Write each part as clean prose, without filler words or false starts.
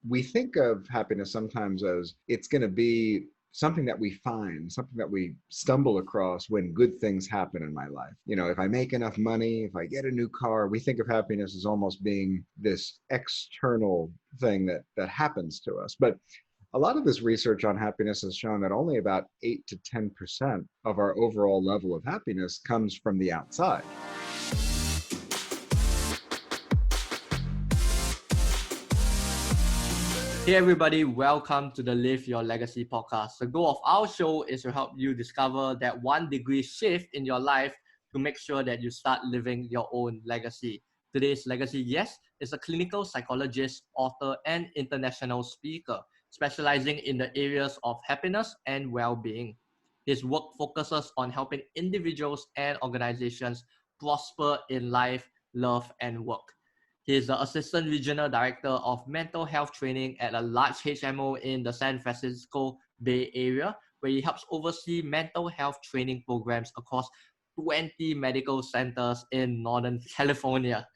we think of happiness sometimes as it's going to be something that we find, something that we stumble across when good things happen in my life. If I make enough money, if I get a new car, we think of happiness as almost being this external thing that happens to us. But a lot of this research on happiness has shown that only about 8 to 10% of our overall level of happiness comes from the outside. Hey everybody, welcome to the Live Your Legacy podcast. The goal of our show is to help you discover that 1 degree shift in your life to make sure that you start living your own legacy. Today's legacy guest is a clinical psychologist, author, and international speaker, specializing in the areas of happiness and well-being. His work focuses on helping individuals and organizations prosper in life, love, and work. He is the Assistant Regional Director of Mental Health Training at a large HMO in the San Francisco Bay Area, where he helps oversee mental health training programs across 20 medical centers in Northern California.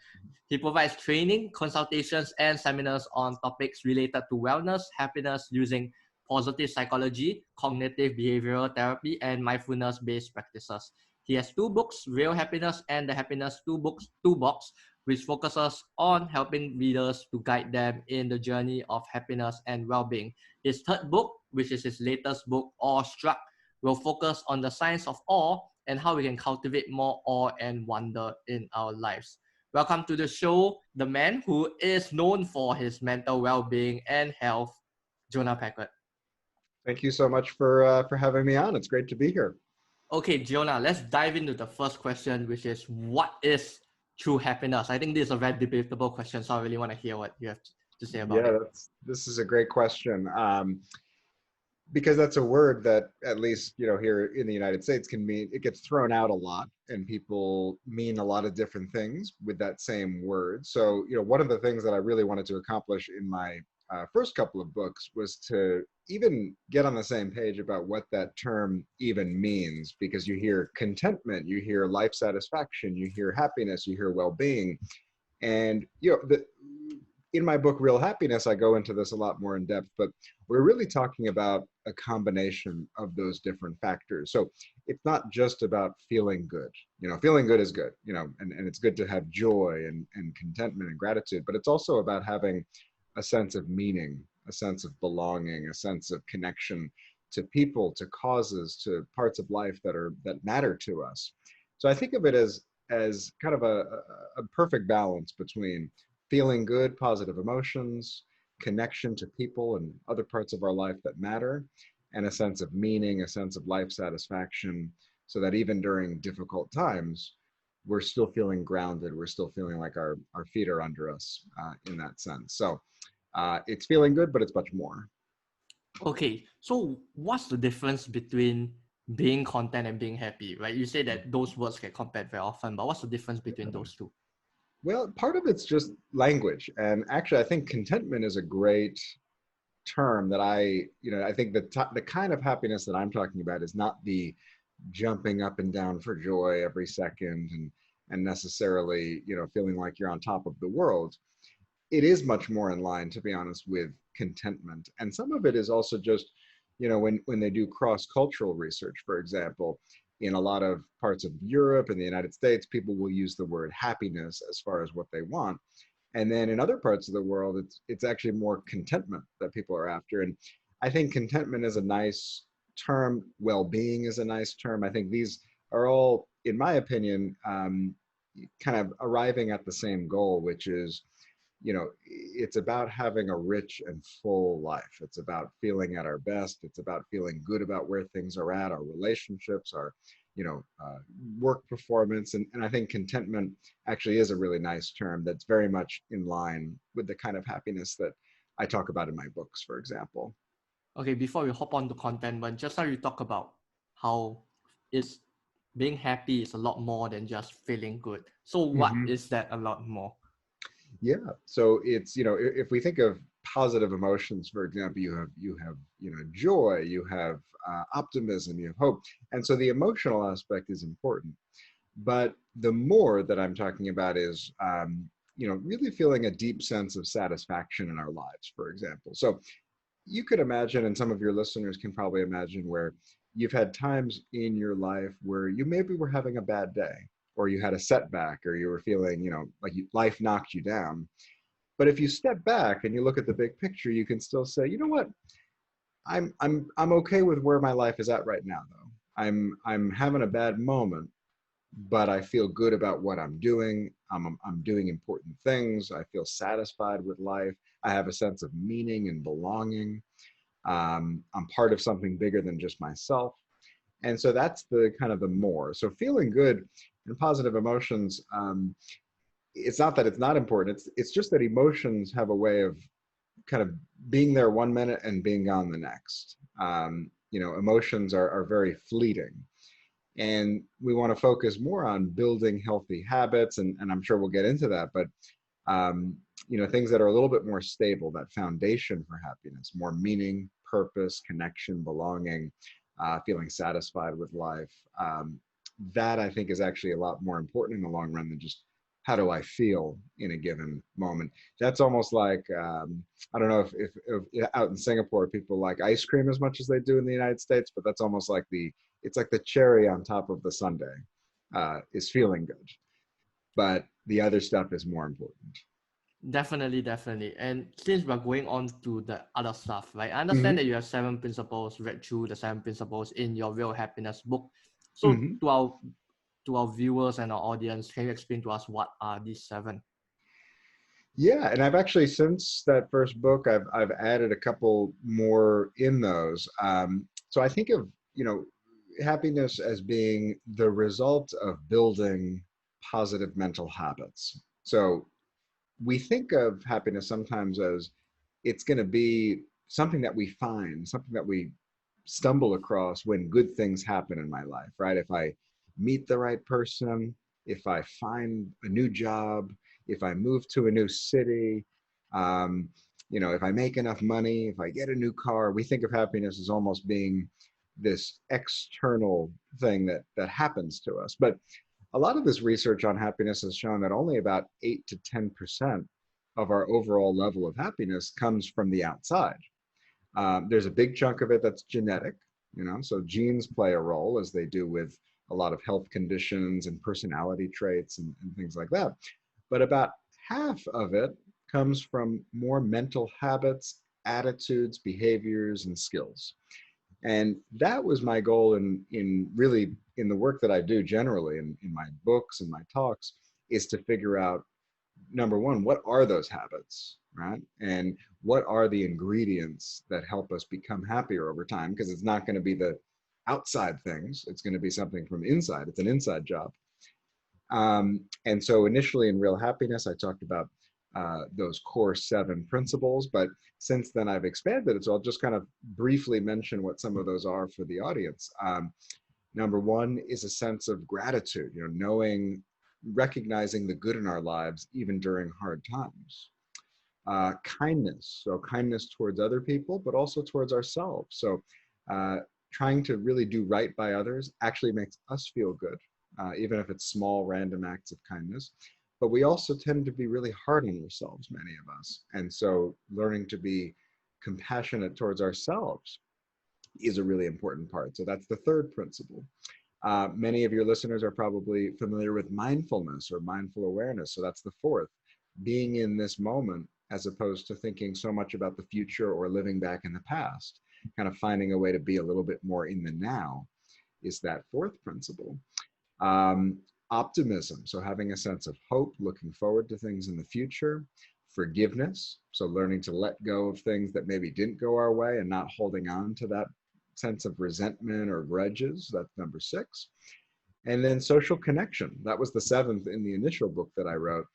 He provides training, consultations, and seminars on topics related to wellness, happiness using positive psychology, cognitive behavioral therapy, and mindfulness-based practices. He has 2 books, Real Happiness and the Happiness Toolbox, which focuses on helping readers to guide them in the journey of happiness and well-being. His 3rd book, which is his latest book, Awestruck, will focus on the science of awe and how we can cultivate more awe and wonder in our lives. Welcome to the show, the man who is known for his mental well-being and health, Jonah Paquette. Thank you so much for having me on. It's great to be here. Okay, Jonah, let's dive into the first question, which is what is true happiness? I think this is a very debatable question, so I really want to hear what you have to say about it. This is a great question, because that's a word that, at least here in the United States, it gets thrown out a lot, and people mean a lot of different things with that same word. So one of the things that I really wanted to accomplish in my first couple of books was to even get on the same page about what that term even means, because you hear contentment, you hear life satisfaction, you hear happiness, you hear well-being. And in my book, Real Happiness, I go into this a lot more in depth, but we're really talking about a combination of those different factors. So it's not just about feeling good. Feeling good is good, and it's good to have joy and contentment and gratitude, but it's also about having a sense of meaning, a sense of belonging, a sense of connection to people, to causes, to parts of life that matter to us. So I think of it as kind of a perfect balance between feeling good, positive emotions, connection to people and other parts of our life that matter, and a sense of meaning, a sense of life satisfaction, so that even during difficult times, we're still feeling grounded. We're still feeling like our feet are under us in that sense. So it's feeling good, but it's much more. Okay, so what's the difference between being content and being happy, right? You say that those words get compared very often, but what's the difference between those two? Well, part of it's just language. And actually, I think contentment is a great term that I think the kind of happiness that I'm talking about is not the jumping up and down for joy every second and necessarily, feeling like you're on top of the world. It is much more in line, to be honest, with contentment. And some of it is also just, when they do cross-cultural research, for example, in a lot of parts of Europe and the United States, people will use the word happiness as far as what they want. And then in other parts of the world, it's actually more contentment that people are after. And I think contentment is a nice term. Well-being is a nice term. I think these are all, in my opinion, kind of arriving at the same goal, which is, it's about having a rich and full life. It's about feeling at our best. It's about feeling good about where things are at, our relationships, our, work performance. And I think contentment actually is a really nice term that's very much in line with the kind of happiness that I talk about in my books, for example. Okay, before we hop on to contentment, just now you talk about how it's being happy is a lot more than just feeling good. So what is that a lot more? Yeah. So it's, if we think of positive emotions, for example, you have joy, you have optimism, you have hope. And so the emotional aspect is important. But the more that I'm talking about is really feeling a deep sense of satisfaction in our lives, for example. So you could imagine, and some of your listeners can probably imagine, where you've had times in your life where you maybe were having a bad day, or you had a setback, or you were feeling, life knocked you down. But if you step back and you look at the big picture, you can still say, you know what, I'm okay with where my life is at right now, though. I'm having a bad moment, but I feel good about what I'm doing. I'm doing important things. I feel satisfied with life. I have a sense of meaning and belonging. I'm part of something bigger than just myself. And so that's the kind of the more. So feeling good and positive emotions, it's not that it's not important. It's just that emotions have a way of kind of being there 1 minute and being gone the next. Emotions are very fleeting. And we want to focus more on building healthy habits, and I'm sure we'll get into that, but things that are a little bit more stable, that foundation for happiness, more meaning, purpose, connection, belonging, feeling satisfied with life. That I think is actually a lot more important in the long run than just how do I feel in a given moment. That's almost like, I don't know if out in Singapore, people like ice cream as much as they do in the United States, but that's almost like it's like the cherry on top of the sundae, is feeling good. But the other stuff is more important. Definitely, definitely. And since we're going on to the other stuff, right? I understand Mm-hmm. that you have 7 principles, read through the 7 principles in your Real Happiness book. So Mm-hmm. to our viewers and our audience, can you explain to us what are these 7? Yeah, and I've actually, since that first book, I've added a couple more in those. So I think of happiness as being the result of building positive mental habits. So we think of happiness sometimes as it's going to be something that we find, something that we stumble across when good things happen in my life, right? If I meet the right person, if I find a new job, if I move to a new city, um, if I make enough money, if I get a new car, we think of happiness as almost being this external thing that happens to us. But a lot of this research on happiness has shown that only about 8 to 10% of our overall level of happiness comes from the outside. There's a big chunk of it that's genetic, so genes play a role, as they do with a lot of health conditions and personality traits and things like that. But about half of it comes from more mental habits, attitudes, behaviors, and skills. And that was my goal in really in the work that I do generally in my books and my talks, is to figure out, number one, what are those habits, right? And what are the ingredients that help us become happier over time? Because it's not going to be the outside things. It's going to be something from inside. It's an inside job. And so initially in Real Happiness, I talked about those core 7 principles, but since then I've expanded it. So I'll just kind of briefly mention what some of those are for the audience. Number one is a sense of gratitude, recognizing the good in our lives, even during hard times. Kindness, so kindness towards other people, but also towards ourselves. So trying to really do right by others actually makes us feel good, even if it's small, random acts of kindness. But we also tend to be really hard on ourselves, many of us. And so learning to be compassionate towards ourselves is a really important part. So that's the third principle. Many of your listeners are probably familiar with mindfulness or mindful awareness. So that's the fourth, being in this moment as opposed to thinking so much about the future or living back in the past. Kind of finding a way to be a little bit more in the now is that fourth principle. Um, Optimism, so having a sense of hope, looking forward to things in the future. Forgiveness, so learning to let go of things that maybe didn't go our way and not holding on to that sense of resentment or grudges. That's number 6. And then social connection. That was the 7th in the initial book that I wrote.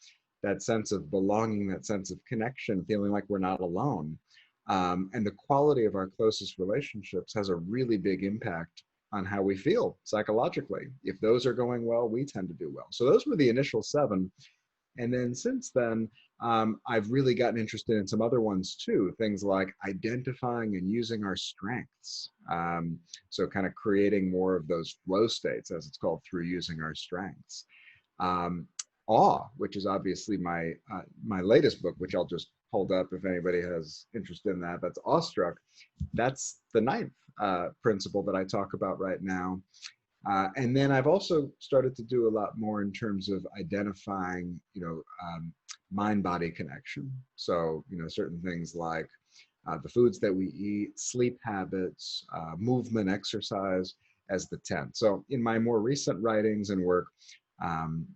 That sense of belonging, that sense of connection, feeling like we're not alone. And the quality of our closest relationships has a really big impact on how we feel psychologically. If those are going well, we tend to do well. So those were the initial 7. And then since then, I've really gotten interested in some other ones too, things like identifying and using our strengths. So kind of creating more of those flow states, as it's called, through using our strengths. Um, Awe, which is obviously my latest book, which I'll just hold up if anybody has interest in that. That's Awestruck. That's the ninth principle that I talk about right now. And then I've also started to do a lot more in terms of identifying, mind-body connection. So, certain things like the foods that we eat, sleep habits, movement, exercise as the 10. So in my more recent writings and work,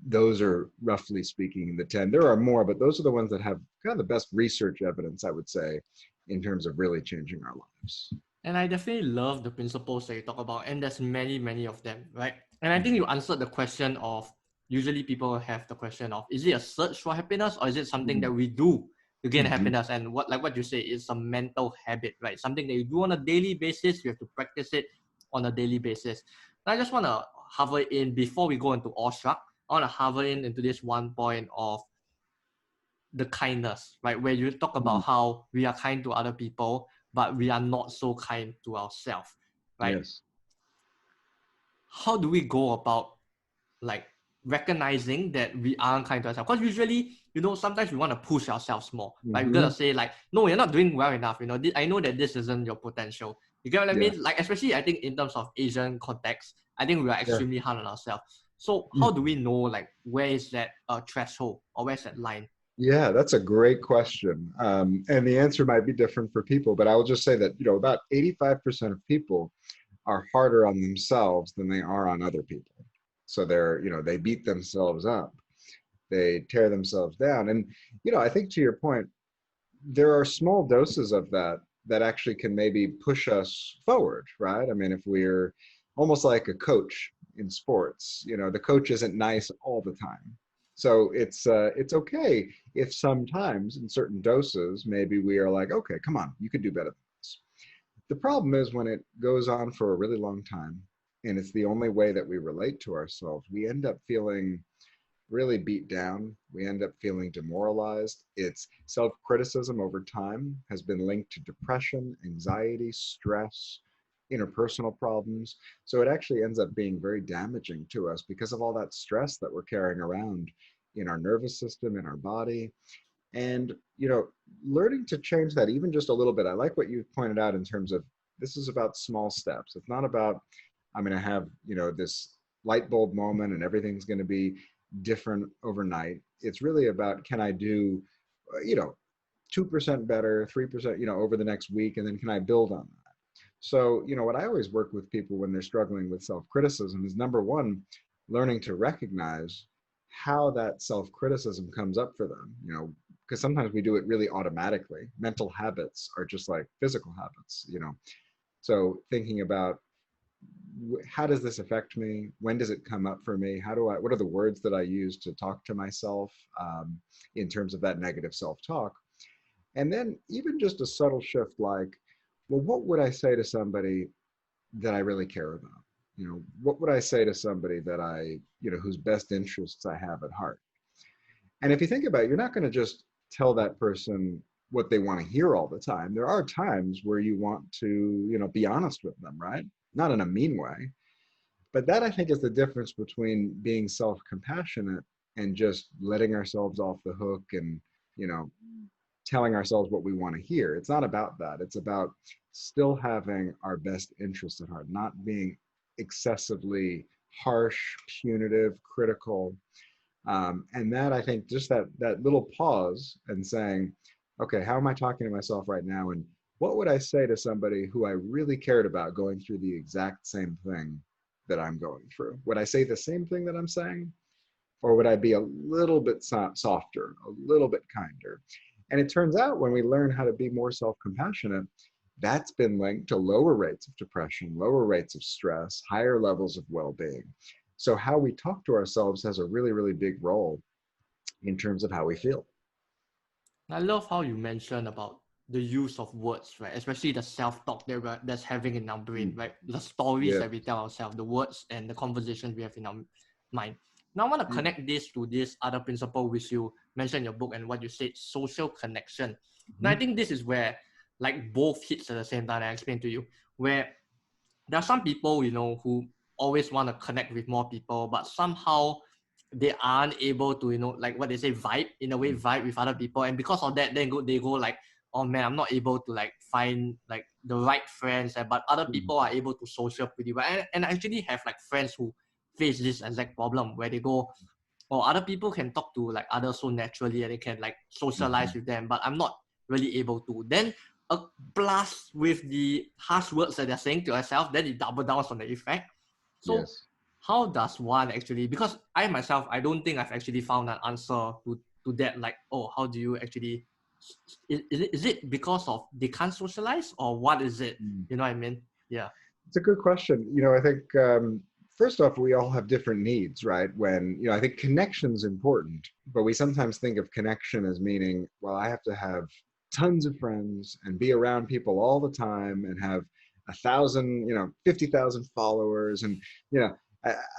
those are roughly speaking the 10. There are more, but those are the ones that have kind of the best research evidence, I would say, in terms of really changing our lives. And I definitely love the principles that you talk about, and there's many, many of them, right? And I think Mhm. you answered the question of, usually people have the question of, is it a search for happiness, or is it something that we do to gain Mhm. happiness? And what you say is a mental habit, right? Something that you do on a daily basis. You have to practice it on a daily basis. And I just want to hover in before we go into awestruck. I want to hover in into this one point of the kindness, right? Where you talk about Mhm. how we are kind to other people, but we are not so kind to ourselves, right? Yes. How do we go about like recognizing that we aren't kind to ourselves? Because usually, sometimes we want to push ourselves more. Like we're gonna Mhm. say like, no, you're not doing well enough. I know that this isn't your potential. You get what I mean? Yes. Like especially I think in terms of Asian context, I think we are Yeah. extremely hard on ourselves. So how do Mhm. we know like where is that threshold or where's that line? Yeah, that's a great question. And the answer might be different for people, but I will just say that, about 85% of people are harder on themselves than they are on other people. So they beat themselves up, they tear themselves down. And, I think to your point, there are small doses of that that actually can maybe push us forward, right? I mean, if we're almost like a coach in sports, the coach isn't nice all the time. So it's okay if sometimes in certain doses, maybe we are like, okay, come on, you could do better than this. The problem is when it goes on for a really long time and it's the only way that we relate to ourselves, we end up feeling really beat down. We end up feeling demoralized. It's self-criticism over time has been linked to depression, anxiety, stress, interpersonal problems. So it actually ends up being very damaging to us because of all that stress that we're carrying around in our nervous system, in our body. And, learning to change that even just a little bit. I like what you pointed out in terms of this is about small steps. It's not about, I'm going to have, this light bulb moment and everything's going to be different overnight. It's really about, can I do, 2% better, 3%, over the next week, and then can I build on that? So, what I always work with people when they're struggling with self-criticism is number one, learning to recognize how that self-criticism comes up for them, because sometimes we do it really automatically. Mental habits are just like physical habits. So thinking about how does this affect me? When does it come up for me? What are the words that I use to talk to myself in terms of that negative self-talk? And then even just a subtle shift like, well, what would I say to somebody that I really care about? What would I say to somebody that whose best interests I have at heart? And if you think about it, you're not going to just tell that person what they want to hear all the time. There are times where you want to, be honest with them, right? Not in a mean way. But that I think is the difference between being self-compassionate and just letting ourselves off the hook and, you know, telling ourselves what we want to hear. It's not about that. It's about still having our best interests at heart, not being excessively harsh, punitive, critical. And that I think just that little pause and saying, okay, how am I talking to myself right now? And what would I say to somebody who I really cared about going through the exact same thing that I'm going through? Would I say the same thing that I'm saying? Or would I be a little bit softer, a little bit kinder? And it turns out when we learn how to be more self-compassionate, that's been linked to lower rates of depression, lower rates of stress, higher levels of well-being. So how we talk to ourselves has a really, really big role in terms of how we feel. I love how you mentioned about the use of words, right? Especially the self-talk that's having in our brain, Mm. right? The stories Yeah. that we tell ourselves, the words and the conversations we have in our mind. Now I want to Mm. connect this to this other principle which you mentioned in your book and what you said, social connection. Now I Mhm. think this is where like both hits at the same time. I explained to you where there are some people, who always want to connect with more people, but somehow they aren't able to, like what they say, vibe with other people. And because of that, they go like, oh man, I'm not able to like find like the right friends. But other people are able to social pretty well. And I actually have like friends who face this exact problem where they go, or other people can talk to like others so naturally and they can like socialize with them, but I'm not really able to. Then plus with the harsh words that they're saying to yourself, then it double downs on the effect. So Yes. how does one actually, because I myself, I don't think I've actually found an answer to that, like, oh, how do you actually, is it because of they can't socialize, or what is it? You know what I mean? Yeah. It's a good question. I think first off, we all have different needs, right? When, I think connection's important, but we sometimes think of connection as meaning, well, I have to have tons of friends and be around people all the time and have 1,000, 50,000 followers. And,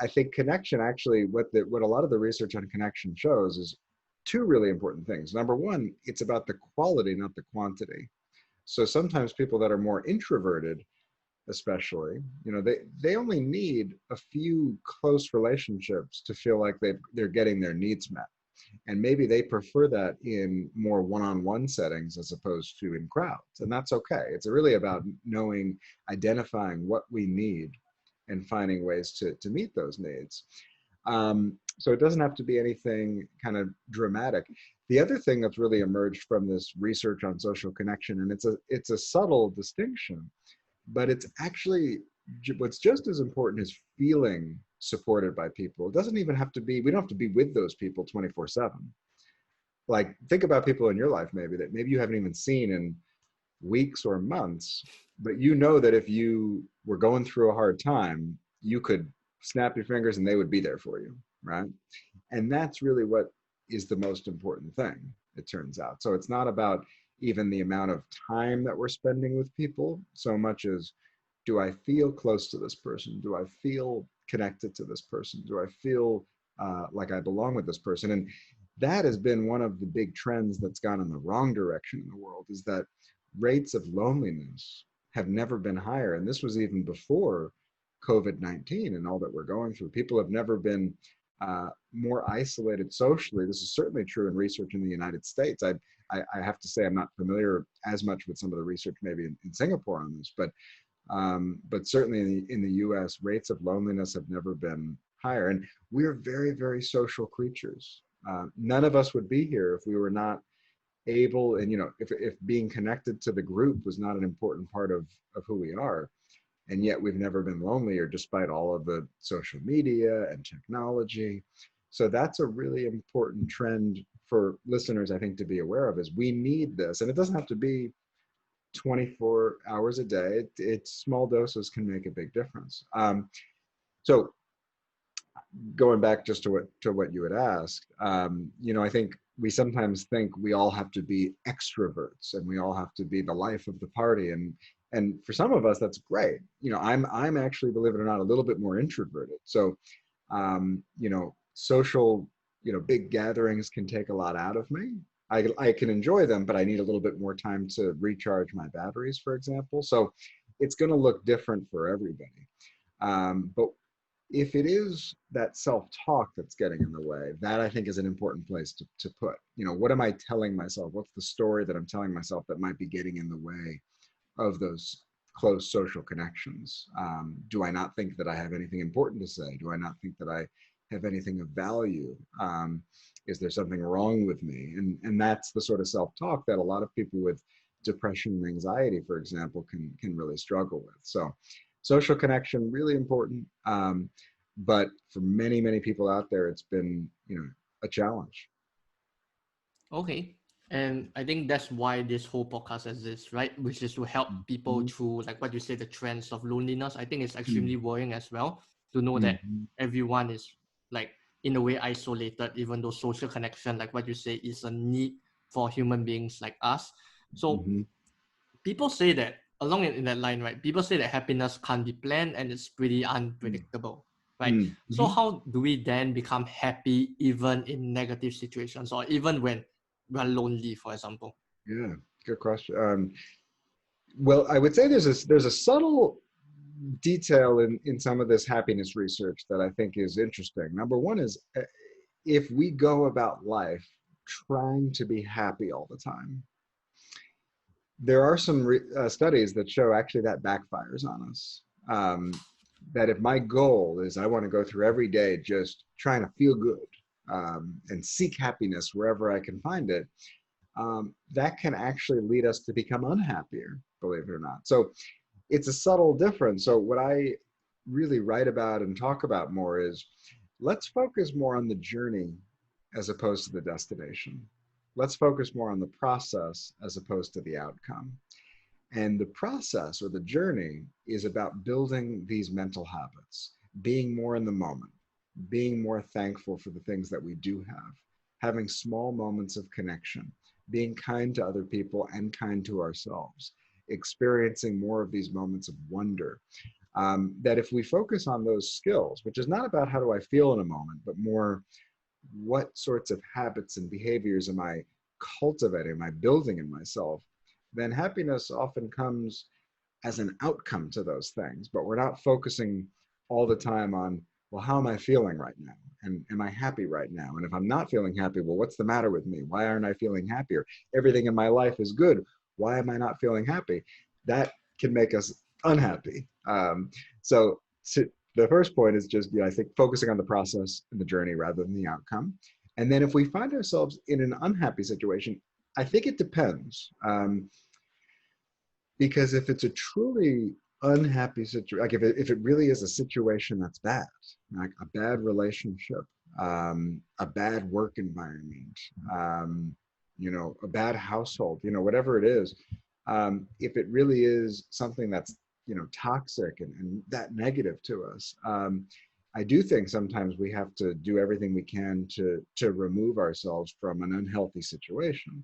I think connection actually, what a lot of the research on connection shows is two really important things. Number one, it's about the quality, not the quantity. So sometimes people that are more introverted, especially, they only need a few close relationships to feel like they're getting their needs met, and maybe they prefer that in more one-on-one settings as opposed to in crowds, and that's okay. It's really about knowing, identifying what we need and finding ways to meet those needs. So it doesn't have to be anything kind of dramatic. The other thing that's really emerged from this research on social connection, and it's a subtle distinction, but it's actually what's just as important is feeling supported by people. It doesn't even have to be, we don't have to be with those people 24/7. Like, think about people in your life maybe you haven't even seen in weeks or months, but that if you were going through a hard time, you could snap your fingers and they would be there for you, right? And that's really what is the most important thing, it turns out. So it's not about even the amount of time that we're spending with people so much as, do I feel close to this person? Do I feel connected to this person? Do I feel like I belong with this person? And that has been one of the big trends that's gone in the wrong direction in the world, is that rates of loneliness have never been higher. And this was even before COVID-19 and all that we're going through. People have never been more isolated socially. This is certainly true in research in the United States. I have to say I'm not familiar as much with some of the research maybe in Singapore on this, but certainly in the US, rates of loneliness have never been higher. And we're very, very social creatures. None of us would be here if we were not able, and if being connected to the group was not an important part of who we are. And yet we've never been lonelier despite all of the social media and technology. So that's a really important trend for listeners, I think, to be aware of, is we need this. And it doesn't have to be 24 hours a day. It's small doses can make a big difference. So going back just to what you had asked, I think we sometimes think we all have to be extroverts and we all have to be the life of the party. And for some of us, that's great. I'm actually, believe it or not, a little bit more introverted. So, social, big gatherings can take a lot out of me. I can enjoy them, but I need a little bit more time to recharge my batteries, for example. So it's going to look different for everybody. But if it is that self-talk that's getting in the way, that I think is an important place to put. What am I telling myself? What's the story that I'm telling myself that might be getting in the way of those close social connections? Do I not think that I have anything important to say? Do I not think that I have anything of value? Is there something wrong with me? And that's the sort of self-talk that a lot of people with depression and anxiety, for example, can really struggle with. So social connection, really important. But for many, many people out there, it's been, a challenge. Okay. And I think that's why this whole podcast exists, right? Which is to help people through, like what you say, the trends of loneliness. I think it's extremely worrying as well to know that everyone is like in a way isolated, even though social connection, like what you say, is a need for human beings like us. So people say that along in that line, right? People say that happiness can't be planned and it's pretty unpredictable, right? So how do we then become happy even in negative situations, or even when we're lonely, for example? Yeah, good question. Well, I would say there's a subtle detail in some of this happiness research that I think is interesting. Number one is if we go about life trying to be happy all the time, there are some studies that show actually that backfires on us. That if my goal is I want to go through every day just trying to feel good and seek happiness wherever I can find it, that can actually lead us to become unhappier, believe it or not. So it's a subtle difference. So what I really write about and talk about more is let's focus more on the journey as opposed to the destination. Let's focus more on the process as opposed to the outcome. And the process or the journey is about building these mental habits, being more in the moment, being more thankful for the things that we do have, having small moments of connection, being kind to other people and kind to ourselves, experiencing more of these moments of wonder. That if we focus on those skills, which is not about how do I feel in a moment, but more what sorts of habits and behaviors am I cultivating, am I building in myself, then happiness often comes as an outcome to those things. But we're not focusing all the time on, well, how am I feeling right now? And am I happy right now? And if I'm not feeling happy, well, what's the matter with me? Why aren't I feeling happier? Everything in my life is good. Why am I not feeling happy? That can make us unhappy. So the first point is just, I think focusing on the process and the journey rather than the outcome. And then if we find ourselves in an unhappy situation, I think it depends. Because if it's a truly unhappy situation, like if it really is a situation that's bad, like a bad relationship, a bad work environment, a bad household, whatever it is, if it really is something that's, toxic and that negative to us, I do think sometimes we have to do everything we can to remove ourselves from an unhealthy situation.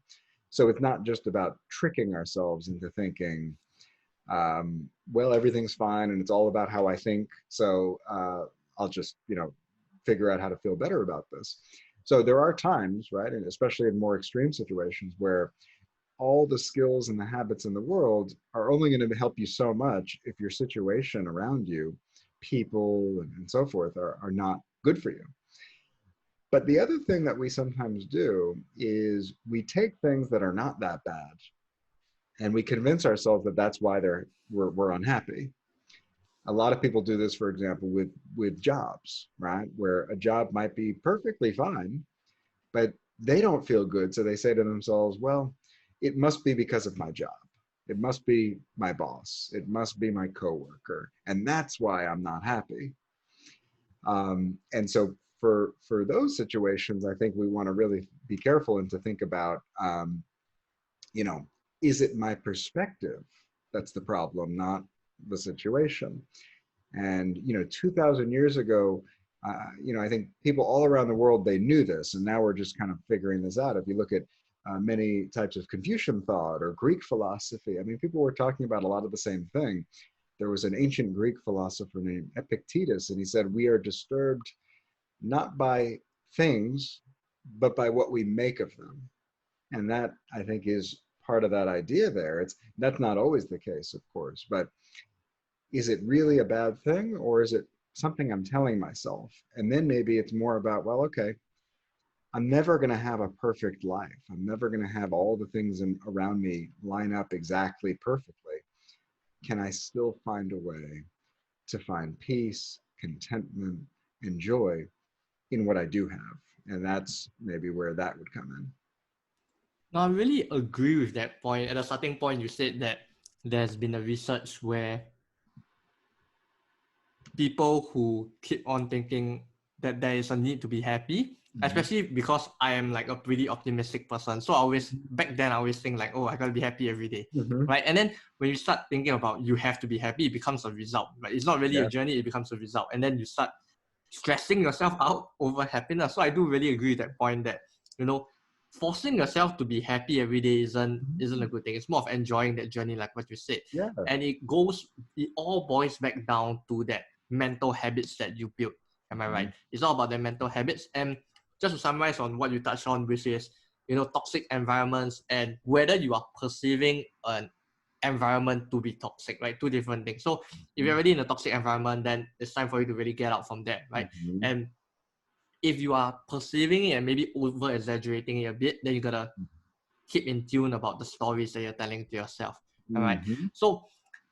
So it's not just about tricking ourselves into thinking, well, everything's fine and it's all about how I think. So I'll just, figure out how to feel better about this. So there are times, right, and especially in more extreme situations where all the skills and the habits in the world are only going to help you so much if your situation around you, people and so forth, are not good for you. But the other thing that we sometimes do is we take things that are not that bad and we convince ourselves that that's why we're unhappy. A lot of people do this, for example, with jobs, right? Where a job might be perfectly fine, but they don't feel good. So they say to themselves, well, it must be because of my job. It must be my boss. It must be my coworker. And that's why I'm not happy. And so for those situations, I think we want to really be careful and to think about, is it my perspective that's the problem, not the situation? And 2,000 years ago, I think people all around the world, they knew this, and now we're just kind of figuring this out. If you look at many types of Confucian thought or Greek philosophy, I mean, people were talking about a lot of the same thing. There was an ancient Greek philosopher named Epictetus, and he said, we are disturbed not by things, but by what we make of them. And that, I think, is part of that idea there. That's not always the case, of course, but is it really a bad thing, or is it something I'm telling myself? And then maybe it's more about, well, okay, I'm never going to have a perfect life. I'm never going to have all the things around me line up exactly perfectly. Can I still find a way to find peace, contentment, and joy in what I do have? And that's maybe where that would come in. Now, I really agree with that point. At the starting point, you said that there's been a research where people who keep on thinking that there is a need to be happy, especially because I am like a pretty optimistic person. So back then I always think like, oh, I gotta be happy every day, right? And then when you start thinking about you have to be happy, it becomes a result, right? It's not really a journey, it becomes a result. And then you start stressing yourself out over happiness. So I do really agree with that point that, forcing yourself to be happy every day isn't a good thing. It's more of enjoying that journey, like what you said. Yeah. And it all boils back down to that mental habits that you build. Am I right? It's all about the mental habits. And just to summarize on what you touched on, which is, toxic environments and whether you are perceiving an environment to be toxic, right? Two different things. So if you're already in a toxic environment, then it's time for you to really get out from there, right? And if you are perceiving it and maybe over exaggerating it a bit, then you gotta keep in tune about the stories that you're telling to yourself. All right. Mm-hmm. So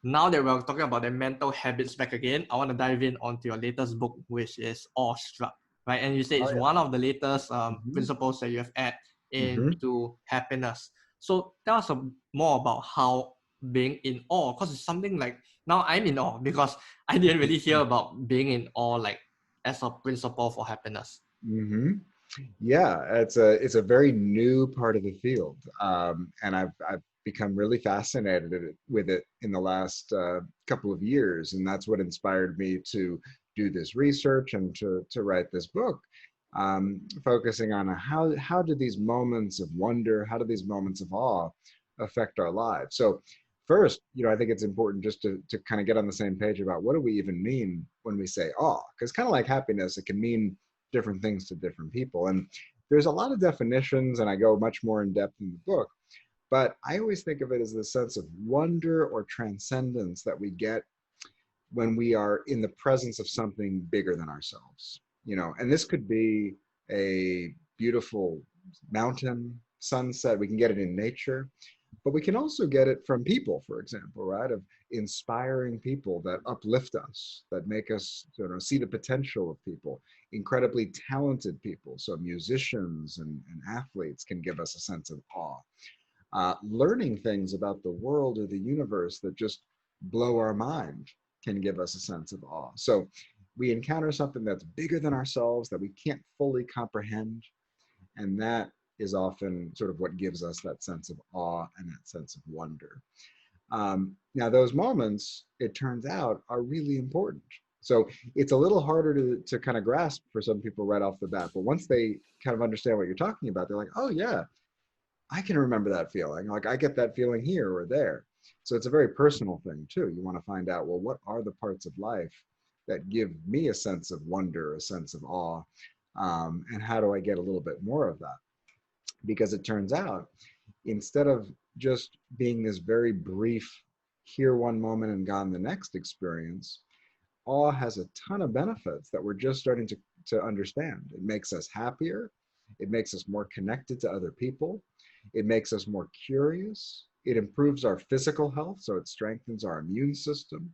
now that we're talking about the mental habits back again, I want to dive in onto your latest book, which is Awestruck, right? And you say Oh it's yeah. one of the latest Mm-hmm. principles that you have added Mm-hmm. into happiness. So tell us more about how being in awe, because it's something like now I'm in awe because I didn't really hear about being in awe like as a principle for happiness. Mm-hmm. Yeah, it's a very new part of the field, and I've become really fascinated with it in the last couple of years, and that's what inspired me to do this research and to write this book, focusing on how do these moments of wonder, how do these moments of awe affect our lives. So first, I think it's important just to kind of get on the same page about what do we even mean when we say awe, because kind of like happiness, it can mean different things to different people. And there's a lot of definitions, and I go much more in depth in the book, but I always think of it as the sense of wonder or transcendence that we get when we are in the presence of something bigger than ourselves. And this could be a beautiful mountain, sunset. We can get it in nature, but we can also get it from people, for example, right? Of inspiring people that uplift us, that make us see the potential of people, incredibly talented people. So musicians and athletes can give us a sense of awe. Learning things about the world or the universe that just blow our mind can give us a sense of awe. So we encounter something that's bigger than ourselves that we can't fully comprehend, and that is often sort of what gives us that sense of awe and that sense of wonder. Now, those moments, it turns out, are really important. So it's a little harder to kind of grasp for some people right off the bat. But once they kind of understand what you're talking about, they're like, oh, yeah, I can remember that feeling. Like I get that feeling here or there. So it's a very personal thing, too. You want to find out, well, what are the parts of life that give me a sense of wonder, a sense of awe? And how do I get a little bit more of that? Because it turns out, instead of just being this very brief, here one moment and gone the next experience, awe has a ton of benefits that we're just starting to understand. It makes us happier. It makes us more connected to other people. It makes us more curious. It improves our physical health, so it strengthens our immune system.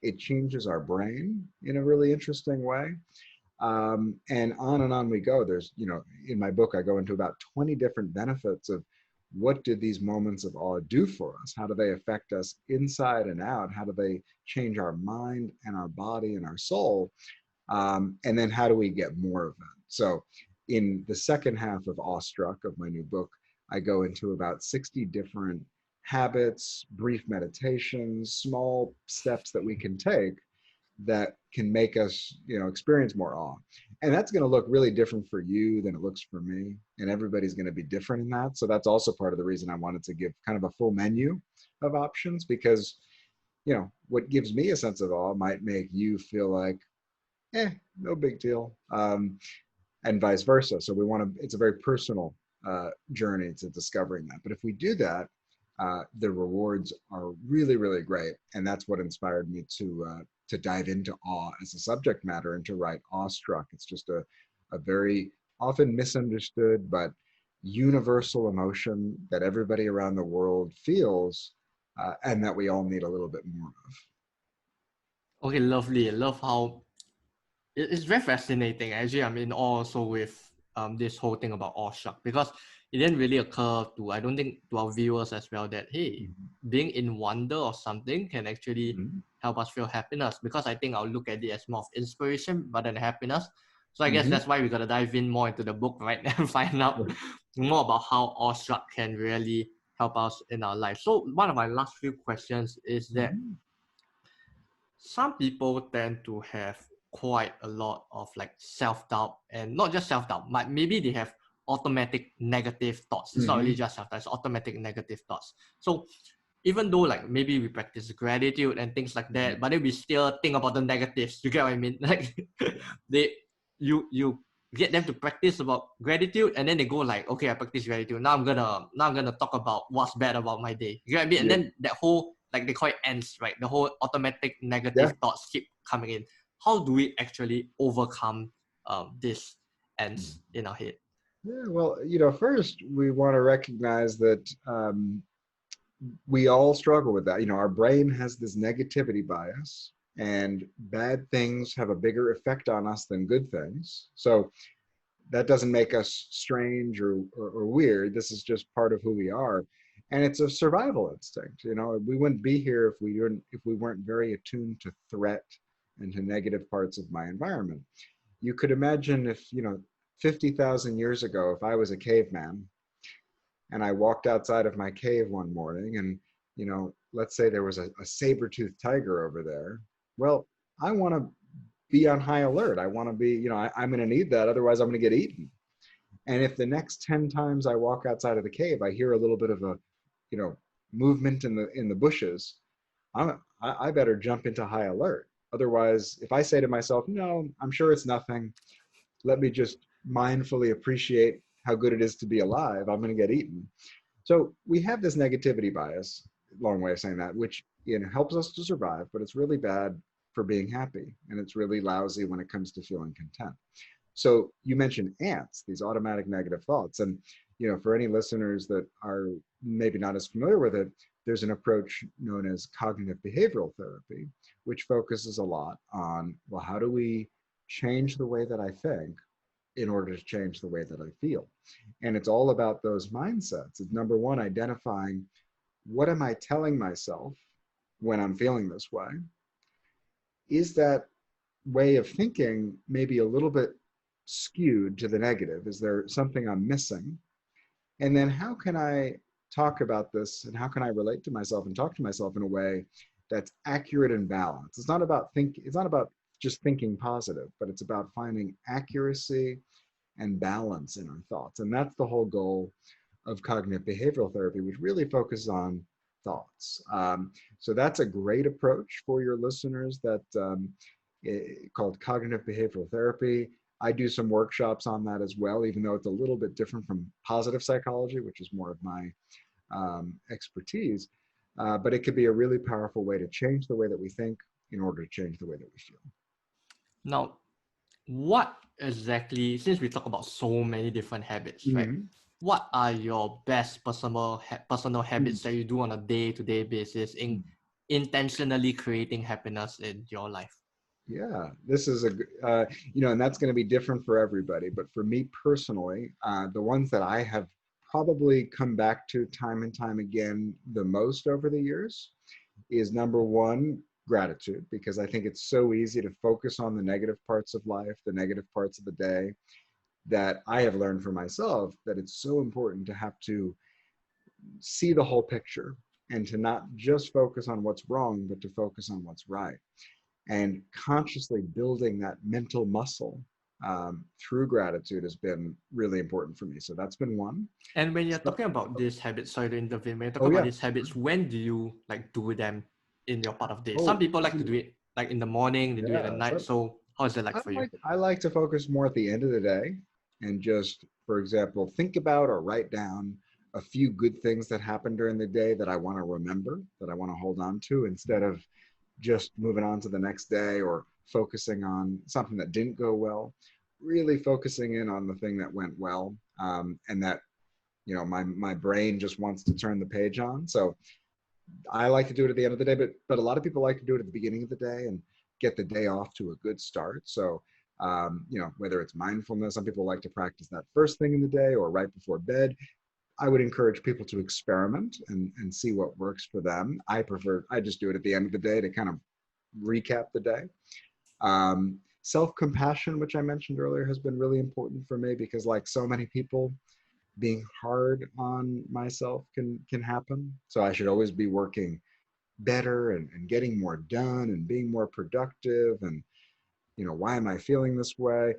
It changes our brain in a really interesting way. And on we go. There's, in my book, I go into about 20 different benefits of what do these moments of awe do for us? How do they affect us inside and out? How do they change our mind and our body and our soul? And then how do we get more of that? So in the second half of Awestruck, of my new book, I go into about 60 different habits, brief meditations, small steps that we can take that can make us, experience more awe. And that's going to look really different for you than it looks for me. And everybody's going to be different in that. So that's also part of the reason I wanted to give kind of a full menu of options, because, what gives me a sense of awe might make you feel like, no big deal. And vice versa. So it's a very personal journey to discovering that. But if we do that, the rewards are really, really great. And that's what inspired me to dive into awe as a subject matter and to write Awestruck. It's just a very often misunderstood but universal emotion that everybody around the world feels, and that we all need a little bit more of. Okay, lovely. I love how it's very fascinating. Actually, I'm in awe also with this whole thing about awestruck, because it didn't really occur to, I don't think, to our viewers as well, that hey, being in wonder of something can actually Mm-hmm. help us feel happiness, because I think I'll look at it as more of inspiration rather than happiness. So I guess Mm-hmm. that's why we gotta dive in more into the book, right? And find out more about how awestruck can really help us in our life. So one of my last few questions is that Mm-hmm. some people tend to have quite a lot of like self-doubt, and not just self-doubt, but maybe they have automatic negative thoughts. It's not really just self-doubt, it's automatic negative thoughts. So even though like maybe we practice gratitude and things like that, but then we still think about the negatives. You get what I mean? Like they you get them to practice about gratitude, and then they go like, okay, I practice gratitude. Now I'm gonna talk about what's bad about my day. You get what I mean? And Yeah. then that whole, like they call it ends, right? The whole automatic Yeah. negative thoughts keep coming in. How do we actually overcome this? ends in our head? Yeah, well, first we want to recognize that we all struggle with that. Our brain has this negativity bias, and bad things have a bigger effect on us than good things. So that doesn't make us strange or weird. This is just part of who we are. And it's a survival instinct. We wouldn't be here if we weren't very attuned to threat and to negative parts of my environment. You could imagine if, 50,000 years ago, if I was a caveman and I walked outside of my cave one morning and, let's say there was a saber-toothed tiger over there. Well, I want to be on high alert. I want to be, I'm going to need that. Otherwise, I'm going to get eaten. And if the next 10 times I walk outside of the cave, I hear a little bit of a, movement in the bushes, I better jump into high alert. Otherwise, if I say to myself, no, I'm sure it's nothing, let me just mindfully appreciate how good it is to be alive, I'm going to get eaten. So we have this negativity bias, long way of saying that, which helps us to survive, but it's really bad for being happy. And it's really lousy when it comes to feeling content. So you mentioned ants, these automatic negative thoughts. And, for any listeners that are maybe not as familiar with it, there's an approach known as cognitive behavioral therapy, which focuses a lot on, well, how do we change the way that I think in order to change the way that I feel? And it's all about those mindsets. It's number one, identifying what am I telling myself when I'm feeling this way? Is that way of thinking maybe a little bit skewed to the negative? Is there something I'm missing? And then how can I talk about this and how can I relate to myself and talk to myself in a way that's accurate and balanced? It's not about just thinking positive, but it's about finding accuracy and balance in our thoughts. And that's the whole goal of cognitive behavioral therapy, which really focuses on thoughts. So that's a great approach for your listeners called cognitive behavioral therapy. I do some workshops on that as well, even though it's a little bit different from positive psychology, which is more of my expertise. But it could be a really powerful way to change the way that we think in order to change the way that we feel. Now, what exactly, since we talk about so many different habits, right? What are your best personal habits that you do on a day-to-day basis in intentionally creating happiness in your life? Yeah, this is and that's going to be different for everybody. But for me personally, the ones that I have probably come back to time and time again the most over the years is number one, gratitude, because I think it's so easy to focus on the negative parts of life, the negative parts of the day, that I have learned for myself that it's so important to have to see the whole picture and to not just focus on what's wrong, but to focus on what's right. And consciously building that mental muscle through gratitude has been really important for me. So that's been one. And when you're talking about these habits, sorry to intervene, when you talk Oh, about yeah. these habits, when do you do them in your part of the day? Oh, Some people like to do it in the morning, they do it at yeah. night. So how is it like for you? I like to focus more at the end of the day and just, for example, think about or write down a few good things that happened during the day that I want to remember, that I want to hold on to, instead of just moving on to the next day or focusing on something that didn't go well. Really focusing in on the thing that went well, and that my brain just wants to turn the page on. So I like to do it at the end of the day, but a lot of people like to do it at the beginning of the day and get the day off to a good start. So whether it's mindfulness, some people like to practice that first thing in the day or right before bed. I would encourage people to experiment and see what works for them. I just do it at the end of the day to kind of recap the day. Self-compassion, which I mentioned earlier, has been really important for me because, like so many people, being hard on myself can happen. So I should always be working better and getting more done and being more productive. And, why am I feeling this way?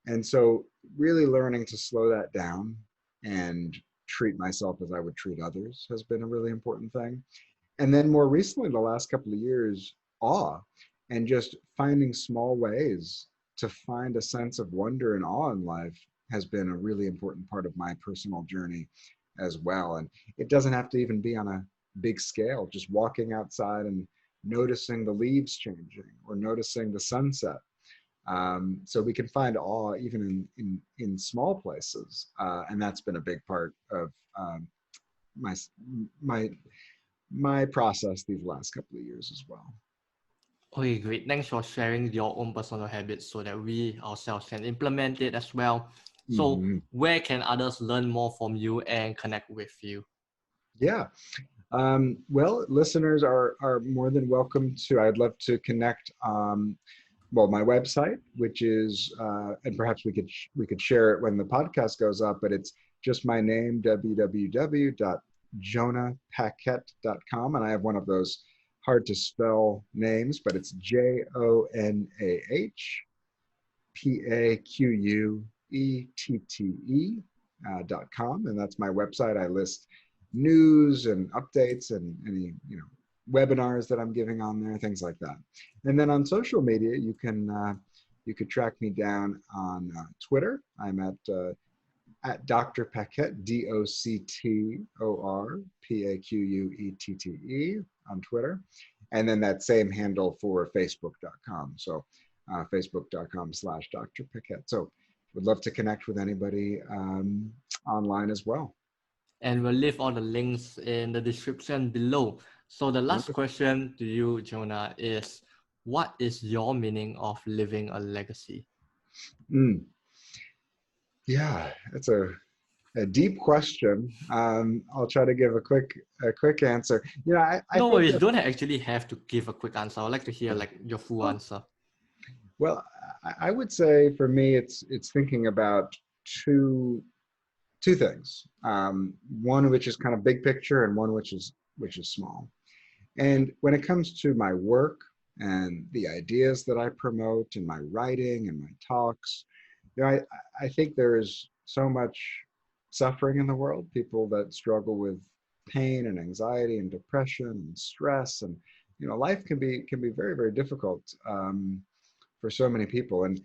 And so really learning to slow that down and treat myself as I would treat others has been a really important thing. And then more recently, the last couple of years, awe, and just finding small ways to find a sense of wonder and awe in life has been a really important part of my personal journey as well. And it doesn't have to even be on a big scale, just walking outside and noticing the leaves changing or noticing the sunset. So we can find awe even in small places, and that's been a big part of my my my process these last couple of years as well. Okay, great. Thanks for sharing your own personal habits so that we ourselves can implement it as well. So, Mm-hmm. where can others learn more from you and connect with you? Yeah. Well, listeners are more than welcome to. I'd love to connect. Well, my website, which is, and perhaps we could share it when the podcast goes up, but it's just my name, www.jonahpaquette.com, and I have one of those hard to spell names, but it's JonahPaquette.com, and that's my website. I list news and updates and any webinars that I'm giving on there, things like that. And then on social media, you could track me down on Twitter. I'm at Dr. Paquette, DoctorPaquette on Twitter. And then that same handle for Facebook.com. So Facebook.com/Dr. Paquette. So would love to connect with anybody online as well. And we'll leave all the links in the description below. So the last Wonderful. question to you, Jonah, is what is your meaning of living a legacy? Yeah, that's a deep question. I'll try to give a quick answer. I No think worries, that, don't actually have to give a quick answer. I'd like to hear like your full oh, answer. well, I would say for me, it's thinking about two things. One which is kind of big picture, and one which is small. And when it comes to my work and the ideas that I promote in my writing and my talks, I think there is so much suffering in the world, people that struggle with pain and anxiety and depression and stress. And, life can be very, very difficult for so many people. And,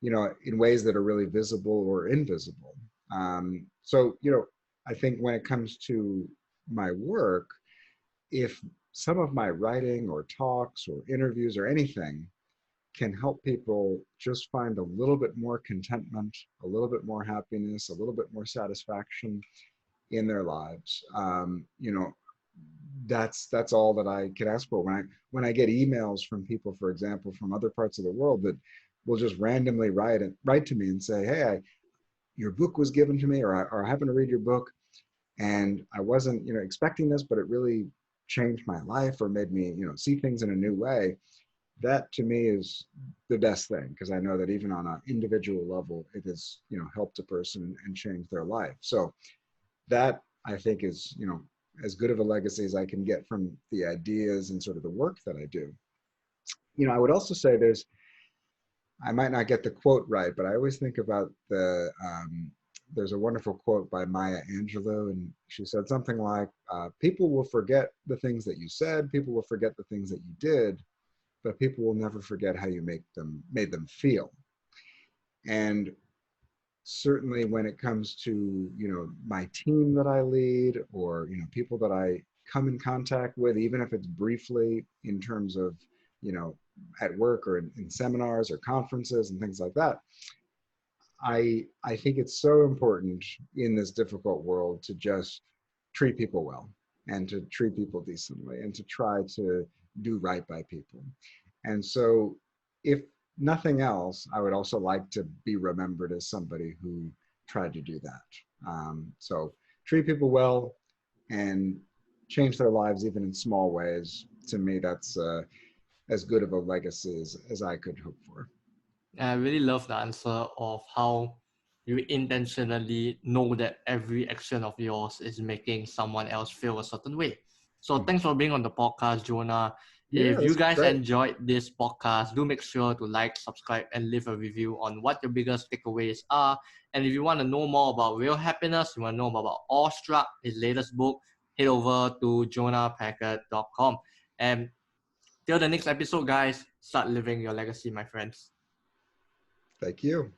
in ways that are really visible or invisible. So, I think when it comes to my work, if some of my writing or talks or interviews or anything can help people just find a little bit more contentment, a little bit more happiness, a little bit more satisfaction in their lives, that's all that I can ask for. When I get emails from people, for example, from other parts of the world that will just randomly write to me and say, "Hey, your book was given to me, or I happen to read your book, and I wasn't, expecting this, but it really changed my life or made me, see things in a new way." That to me is the best thing, because I know that even on an individual level, it has, helped a person and changed their life. So that I think is, as good of a legacy as I can get from the ideas and sort of the work that I do. I would also say I might not get the quote right, but I always think about there's a wonderful quote by Maya Angelou, and she said something like, people will forget the things that you said, people will forget the things that you did, but people will never forget how you made them feel. And certainly when it comes to, my team that I lead, or, people that I come in contact with, even if it's briefly in terms of, at work or in seminars or conferences and things like that, I think it's so important in this difficult world to just treat people well, and to treat people decently, and to try to do right by people. And so if nothing else, I would also like to be remembered as somebody who tried to do that. So treat people well and change their lives even in small ways. To me, that's as good of a legacy as I could hope for. And I really love the answer of how you intentionally know that every action of yours is making someone else feel a certain way. So thanks for being on the podcast, Jonah. Yeah, If you this was guys great. enjoyed this podcast, do make sure to like, subscribe, and leave a review on what your biggest takeaways are. And if you want to know more about real happiness, you want to know more about Awestruck, his latest book, head over to jonahpaquette.com. And till the next episode, guys, start living your legacy, my friends. Thank you.